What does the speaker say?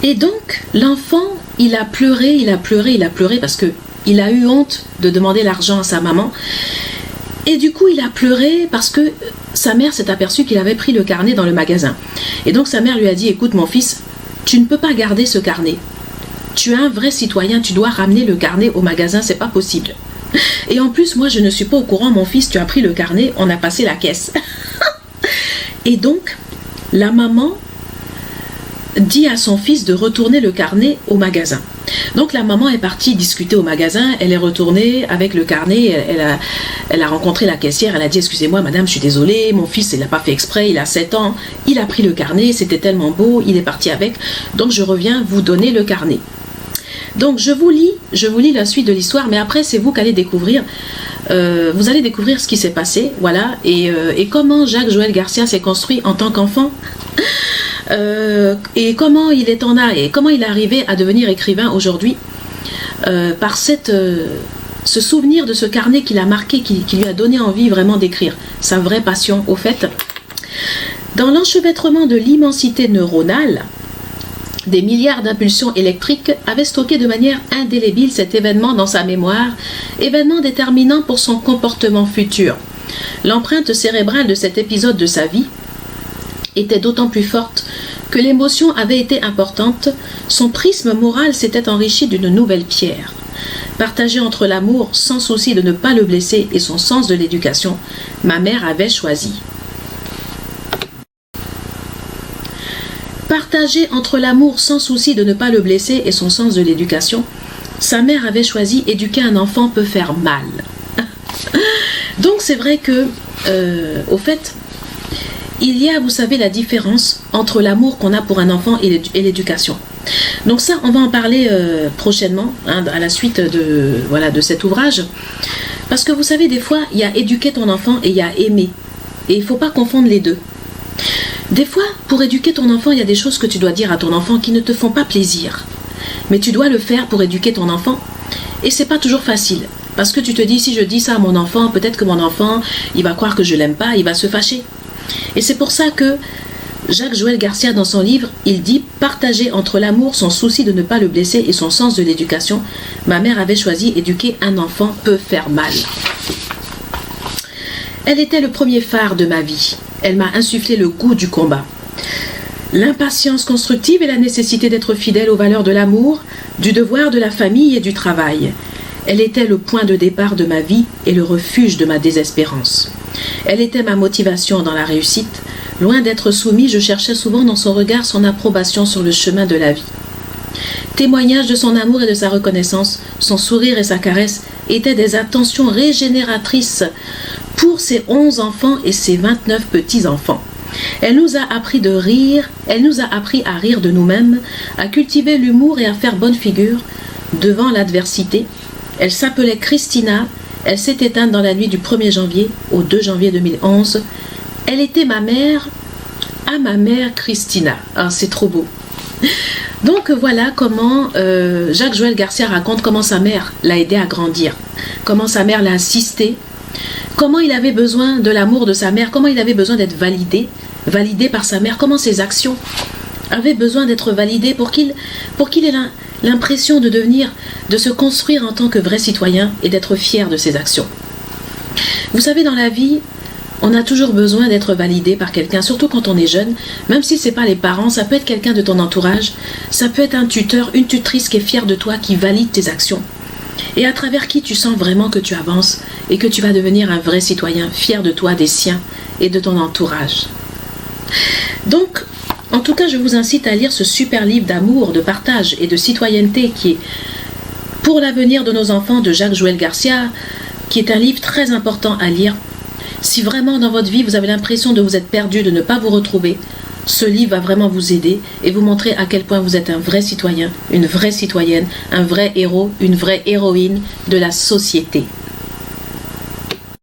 Et donc, l'enfant, il a pleuré parce qu'il a eu honte de demander l'argent à sa maman. Et du coup, il a pleuré parce que sa mère s'est aperçue qu'il avait pris le carnet dans le magasin. Et donc, sa mère lui a dit, écoute mon fils, tu ne peux pas garder ce carnet. Tu es un vrai citoyen, tu dois ramener le carnet au magasin, c'est pas possible. Et en plus, moi, je ne suis pas au courant, mon fils, tu as pris le carnet, on a passé la caisse. Et donc, la maman dit à son fils de retourner le carnet au magasin. Donc la maman est partie discuter au magasin, elle est retournée avec le carnet, elle a rencontré la caissière, elle a dit excusez-moi madame, je suis désolée, mon fils il n'a pas fait exprès, il a 7 ans, il a pris le carnet, c'était tellement beau, il est parti avec, donc je reviens vous donner le carnet. Donc je vous lis la suite de l'histoire, mais après c'est vous qui allez découvrir, vous allez découvrir ce qui s'est passé, voilà, et comment Jacques Joël Garcia s'est construit en tant qu'enfant. Et comment il est arrivé à devenir écrivain aujourd'hui par ce souvenir de ce carnet qu'il a marqué, qui lui a donné envie vraiment d'écrire, sa vraie passion au fait. Dans l'enchevêtrement de l'immensité neuronale, des milliards d'impulsions électriques avaient stocké de manière indélébile cet événement dans sa mémoire, événement déterminant pour son comportement futur. L'empreinte cérébrale de cet épisode de sa vie était d'autant plus forte que l'émotion avait été importante, son prisme moral s'était enrichi d'une nouvelle pierre. Partagée entre l'amour sans souci de ne pas le blesser et son sens de l'éducation, ma mère avait choisi. Partagée entre l'amour sans souci de ne pas le blesser et son sens de l'éducation, sa mère avait choisi éduquer un enfant peut faire mal. Donc c'est vrai que, au fait, il y a, vous savez, la différence entre l'amour qu'on a pour un enfant et l'éducation. Donc ça, on va en parler prochainement, hein, à la suite de cet ouvrage. Parce que vous savez, des fois, il y a éduquer ton enfant et il y a aimer. Et il ne faut pas confondre les deux. Des fois, pour éduquer ton enfant, il y a des choses que tu dois dire à ton enfant qui ne te font pas plaisir. Mais tu dois le faire pour éduquer ton enfant. Et c'est pas toujours facile. Parce que tu te dis, si je dis ça à mon enfant, peut-être que mon enfant, il va croire que je l'aime pas, il va se fâcher. Et c'est pour ça que Jacques Joël Garcia, dans son livre, il dit « Partager entre l'amour, son souci de ne pas le blesser et son sens de l'éducation, ma mère avait choisi éduquer un enfant peut faire mal. » Elle était le premier phare de ma vie. Elle m'a insufflé le goût du combat. L'impatience constructive et la nécessité d'être fidèle aux valeurs de l'amour, du devoir, de la famille et du travail. Elle était le point de départ de ma vie et le refuge de ma désespérance. Elle était ma motivation dans la réussite. Loin d'être soumis, je cherchais souvent dans son regard son approbation sur le chemin de la vie. Témoignage de son amour et de sa reconnaissance, son sourire et sa caresse étaient des attentions régénératrices pour ses 11 enfants et ses 29 petits-enfants. Elle nous a appris de rire, elle nous a appris à rire de nous-mêmes, à cultiver l'humour et à faire bonne figure devant l'adversité. Elle s'appelait Christina, elle s'est éteinte dans la nuit du 1er janvier au 2 janvier 2011. Elle était ma mère, à ma mère Christina. Ah, c'est trop beau. Donc voilà comment Jacques Joël Garcia raconte comment sa mère l'a aidé à grandir, comment sa mère l'a assisté, comment il avait besoin de l'amour de sa mère, comment il avait besoin d'être validé par sa mère, comment ses actions avaient besoin d'être validées pour qu'il ait l'impression de se construire en tant que vrai citoyen et d'être fier de ses actions. Vous savez, dans la vie, on a toujours besoin d'être validé par quelqu'un, surtout quand on est jeune, même si ce n'est pas les parents, ça peut être quelqu'un de ton entourage, ça peut être un tuteur, une tutrice qui est fière de toi, qui valide tes actions, et à travers qui tu sens vraiment que tu avances et que tu vas devenir un vrai citoyen, fier de toi, des siens et de ton entourage. Donc, en tout cas, je vous incite à lire ce super livre d'amour, de partage et de citoyenneté qui est Pour l'avenir de nos enfants de Jacques Joël Garcia, qui est un livre très important à lire. Si vraiment dans votre vie vous avez l'impression de vous être perdu, de ne pas vous retrouver, ce livre va vraiment vous aider et vous montrer à quel point vous êtes un vrai citoyen, une vraie citoyenne, un vrai héros, une vraie héroïne de la société.